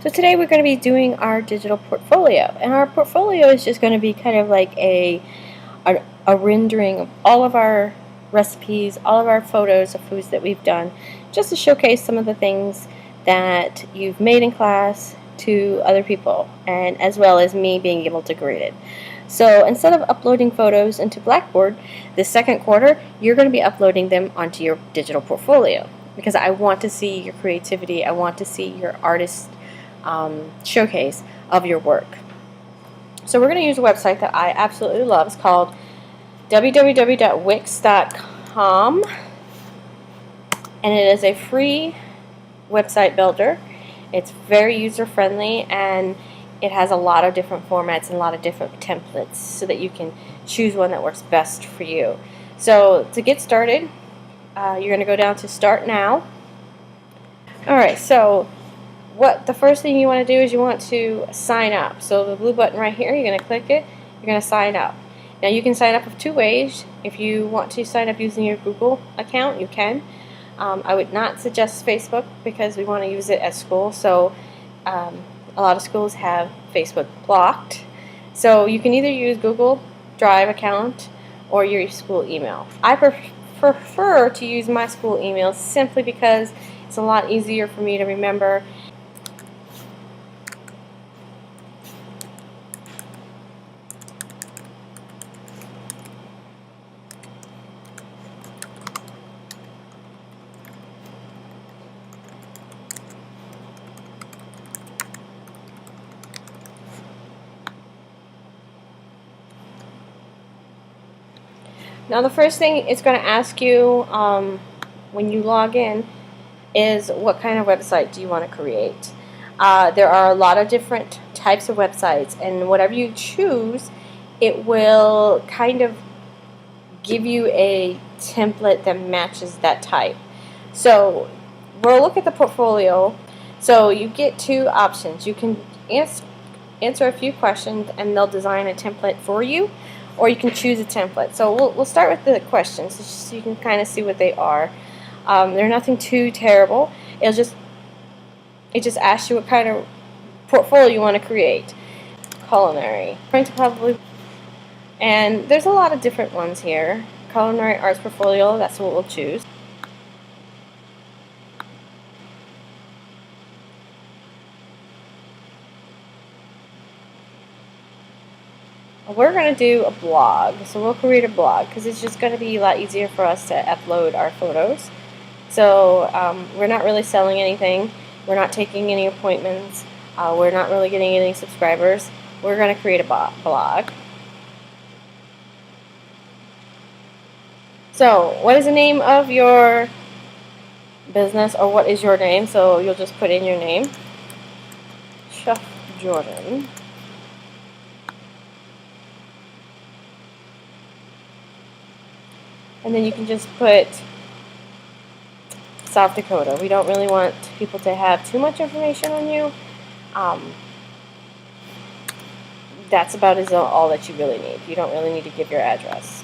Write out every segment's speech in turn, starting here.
So today we're going to be doing our digital portfolio, and our portfolio is just going to be kind of like a rendering of all of our recipes, all of our photos of foods that we've done, just to showcase some of the things that you've made in class to other people, and as well as me being able to grade it. So instead of uploading photos into Blackboard, this second quarter, you're going to be uploading them onto your digital portfolio, because I want to see your creativity. I want to see your artist showcase of your work. So we're going to use a website that I absolutely love. It's called www.wix.com, and it is a free website builder. It's very user-friendly, and it has a lot of different formats and a lot of different templates so that you can choose one that works best for you. So to get started, you're going to go down to Start Now. Alright, so the first thing you want to do is you want to sign up. So the blue button right here, you're going to click it, you're going to sign up. Now you can sign up of two ways. If you want to sign up using your Google account, you can. I would not suggest Facebook because we want to use it at school, so a lot of schools have Facebook blocked. So you can either use Google Drive account or your school email. I prefer to use my school email simply because it's a lot easier for me to remember. Now the first thing it's going to ask you when you log in is what kind of website do you want to create. There are a lot of different types of websites, and whatever you choose, it will kind of give you a template that matches that type. So we'll look at the portfolio. So you get two options. You can answer a few questions and they'll design a template for you, or you can choose a template. So we'll start with the questions so you can kind of see what they are. They're nothing too terrible. It just asks you what kind of portfolio you want to create. Culinary. And there's a lot of different ones here. Culinary arts portfolio, that's what we'll choose. We're going to do a blog, so we'll create a blog because it's just going to be a lot easier for us to upload our photos. So we're not really selling anything, we're not taking any appointments, we're not really getting any subscribers. We're going to create a blog. So what is the name of your business, or what is your name? So you'll just put in your name, Chef Jordan. And then you can just put South Dakota. We don't really want people to have too much information on you. That's about all that you really need. You don't really need to give your address.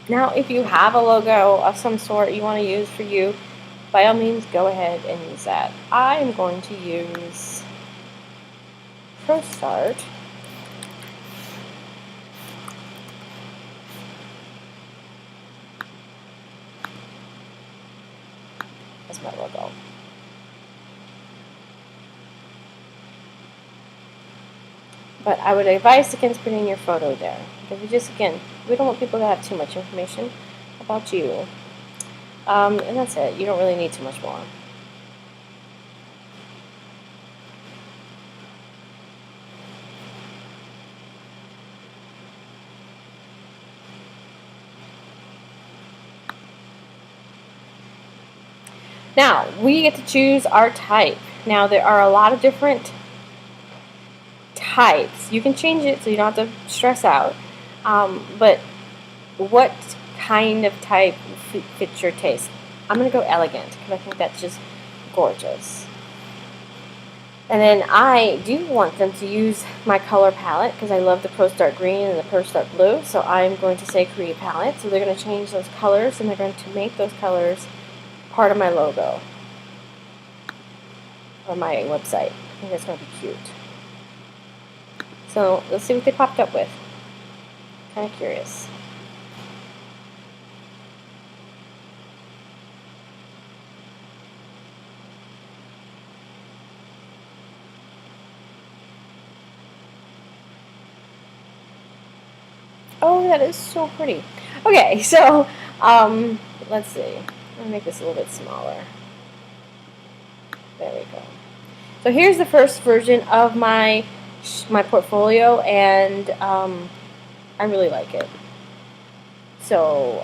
Now, if you have a logo of some sort you want to use for you, by all means, go ahead and use that. I am going to use ProStart as my logo. But I would advise against putting your photo there, because we don't want people to have too much information about you. And that's it. You don't really need too much more. Now, we get to choose our type. Now, there are a lot of different types. You can change it so you don't have to stress out. But what kind of type fits your taste? I'm going to go elegant because I think that's just gorgeous. And then I do want them to use my color palette because I love the Post Dark Green and the Post Dark Blue. So I'm going to say Create Palette. So they're going to change those colors and they're going to make those colors part of my logo or my website. I think that's going to be cute. So let's see what they popped up with. Kind of curious. Oh, that is so pretty. Okay, so let's see. I'll make this a little bit smaller. There we go. So here's the first version of my portfolio, and I really like it. So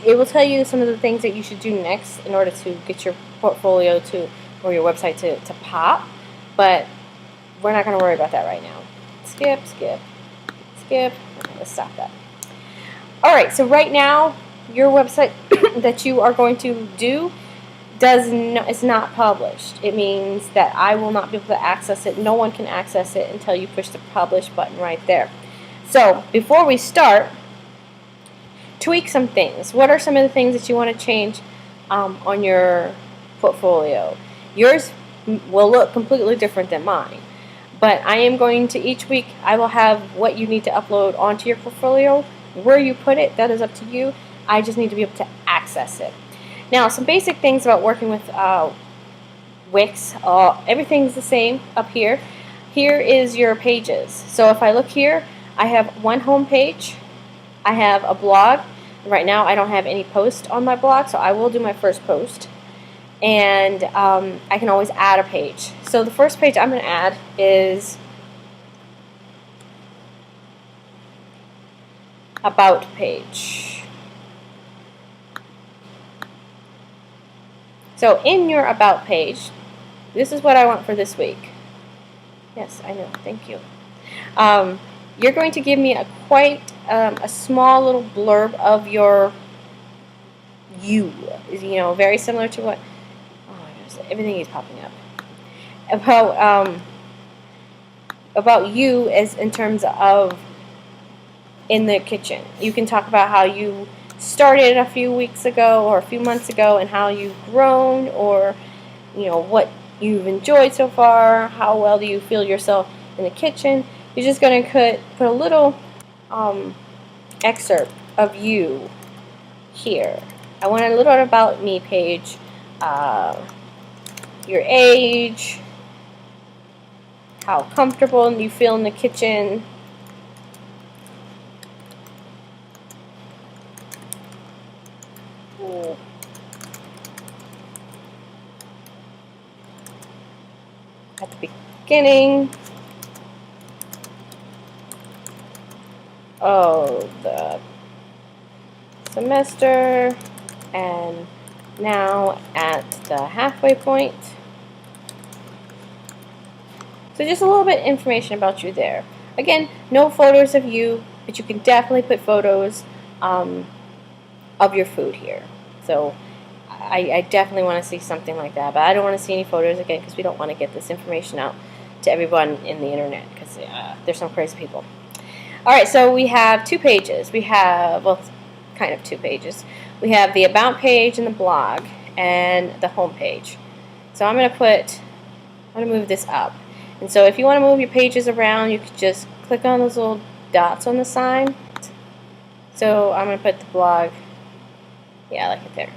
it will tell you some of the things that you should do next in order to get your portfolio to or your website to pop. But we're not going to worry about that right now. Skip, skip, skip. Okay, let's stop that. Alright, so right now, your website that you are going to do is not published. It means that I will not be able to access it. No one can access it until you push the publish button right there. So, before we start, tweak some things. What are some of the things that you want to change on your portfolio? Yours will look completely different than mine. But I am going to, each week, I will have what you need to upload onto your portfolio. Where you put it, that is up to you. I just need to be able to access it. Now, some basic things about working with Wix. Everything's the same up here. Here is your pages. So if I look here, I have one home page. I have a blog. Right now, I don't have any posts on my blog, so I will do my first post. And I can always add a page. So the first page I'm going to add is About page. So in your About page, this is what I want for this week. Yes, I know. Thank you. You're going to give me quite a small little blurb of your you. You know, very similar to what. Oh my gosh, everything is popping up. About you as in terms of in the kitchen. You can talk about how you started a few weeks ago or a few months ago and how you've grown, or you know what you've enjoyed so far, how well do you feel yourself in the kitchen. You're just going to put a little excerpt of you here. I want a little About Me page, your age, how comfortable you feel in the kitchen, at the beginning of the semester and now at the halfway point. So just a little bit of information about you there. Again, no photos of you, but you can definitely put photos of your food here. So I definitely want to see something like that, but I don't want to see any photos again because we don't want to get this information out to everyone in the internet because there's some crazy people. Alright, so we have two pages. We have, well, kind of two pages. We have the About page and the blog and the home page. So I'm going to move this up. And so if you want to move your pages around, you could just click on those little dots on the side. So I'm going to put the blog, yeah, I like it there.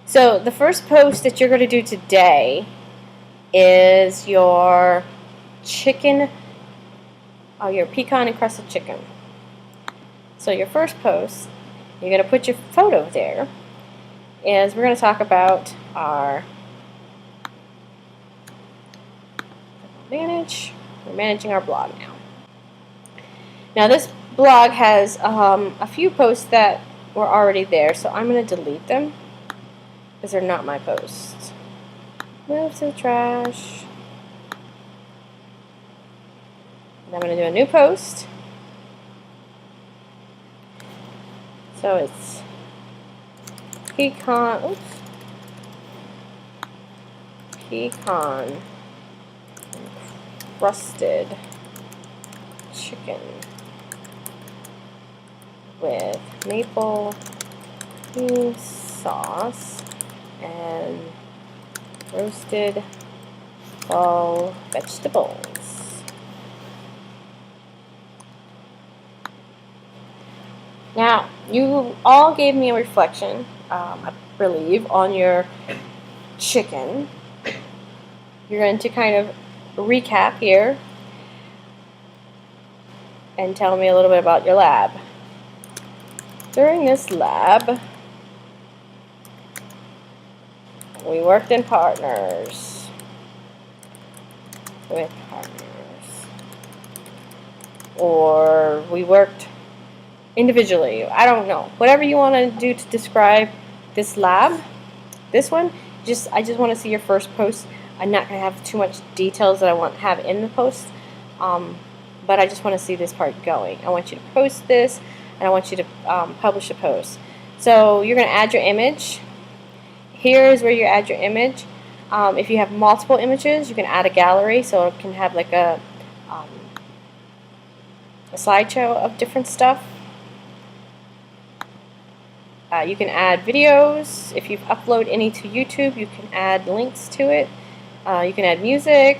So the first post that you're going to do today is your chicken, your pecan encrusted chicken. So your first post, you're going to put your photo there, is we're going to talk about our we're managing our blog now. Now this blog has a few posts that were already there, so I'm going to delete them because they're not my posts. Move to the trash. And I'm going to do a new post. So it's pecan roasted chicken with maple cream sauce and roasted fall vegetables. Now, you all gave me a reflection, I believe, on your chicken. You're going to kind of recap here and tell me a little bit about your lab. During this lab, we worked in partners. With partners. Or we worked individually. I don't know. Whatever you want to do to describe this lab, this one, I just want to see your first post. I'm not going to have too much details that I want to have in the post, but I just want to see this part going. I want you to post this, and I want you to publish a post. So you're going to add your image. Here is where you add your image. If you have multiple images, you can add a gallery, so it can have like a slideshow of different stuff. You can add videos. If you've uploaded any to YouTube, you can add links to it. You can add music.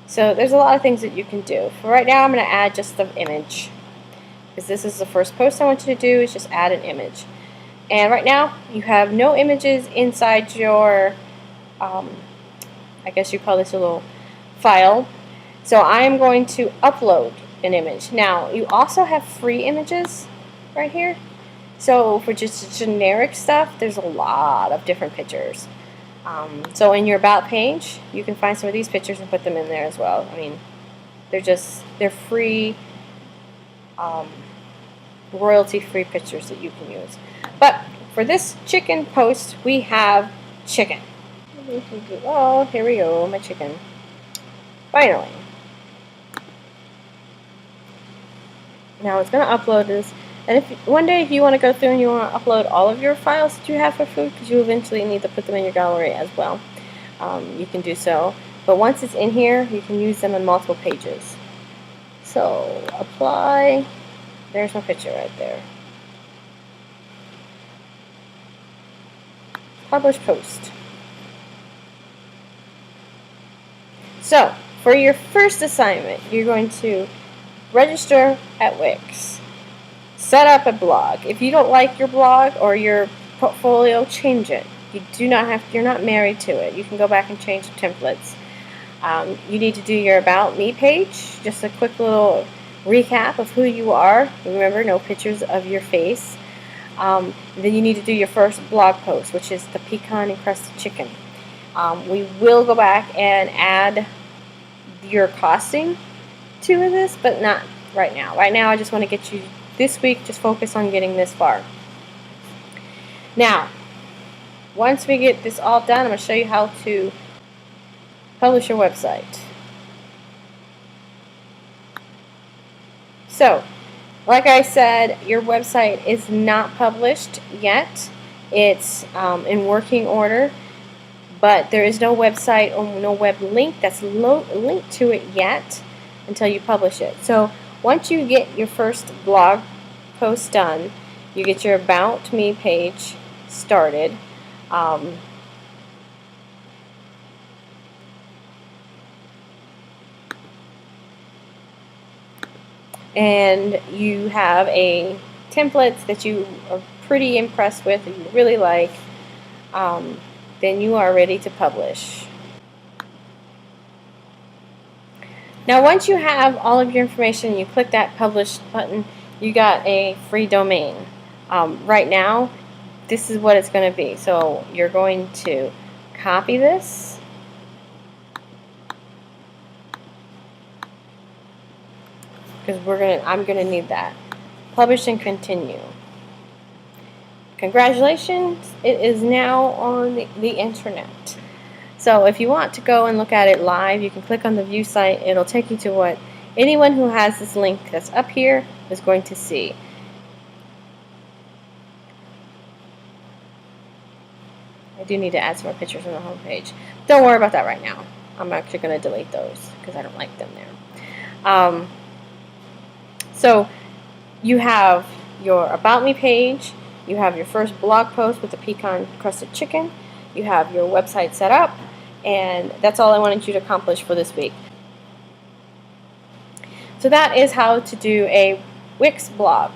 So there's a lot of things that you can do. For right now, I'm going to add just the image, because this is the first post I want you to do, is just add an image. And right now, you have no images inside your, I guess you call this a little file. So I am going to upload an image. Now, you also have free images right here. So for just generic stuff, there's a lot of different pictures. So in your About page, you can find some of these pictures and put them in there as well. I mean, they're free, royalty-free pictures that you can use. But for this chicken post, we have chicken. Oh, here we go, my chicken. Finally. Now it's going to upload this. And if one day if you want to go through and you want to upload all of your files that you have for food, because you eventually need to put them in your gallery as well, you can do so. But once it's in here, you can use them on multiple pages. So apply. There's my picture right there. Publish post. So for your first assignment, you're going to register at Wix. Set up a blog. If you don't like your blog or your portfolio, change it. You're not married to it. You can go back and change the templates. You need to do your About Me page. Just a quick little recap of who you are. Remember, no pictures of your face. Then you need to do your first blog post, which is the pecan encrusted chicken. We will go back and add your costing to this, but not right now. Right now, I just want to get you this week, just focus on getting this far. Now, once we get this all done, I'm going to show you how to publish your website. So, like I said, your website is not published yet. It's in working order, but there is no website or no web link that's linked to it yet until you publish it. So once you get your first blog post done, you get your About Me page started. And you have a templates that you are pretty impressed with and you really like, then you are ready to publish. Now once you have all of your information, you click that publish button, you got a free domain. Right now, this is what it's going to be. So you're going to copy this, because I'm going to need that. Publish and continue. Congratulations, it is now on the internet. So if you want to go and look at it live, you can click on the view site. It'll take you to what anyone who has this link that's up here is going to see. I do need to add some more pictures on the home page. Don't worry about that right now. I'm actually going to delete those. because I don't like them there. So you have your About Me page, you have your first blog post with the pecan crusted chicken, you have your website set up, and that's all I wanted you to accomplish for this week. So that is how to do a Wix blog.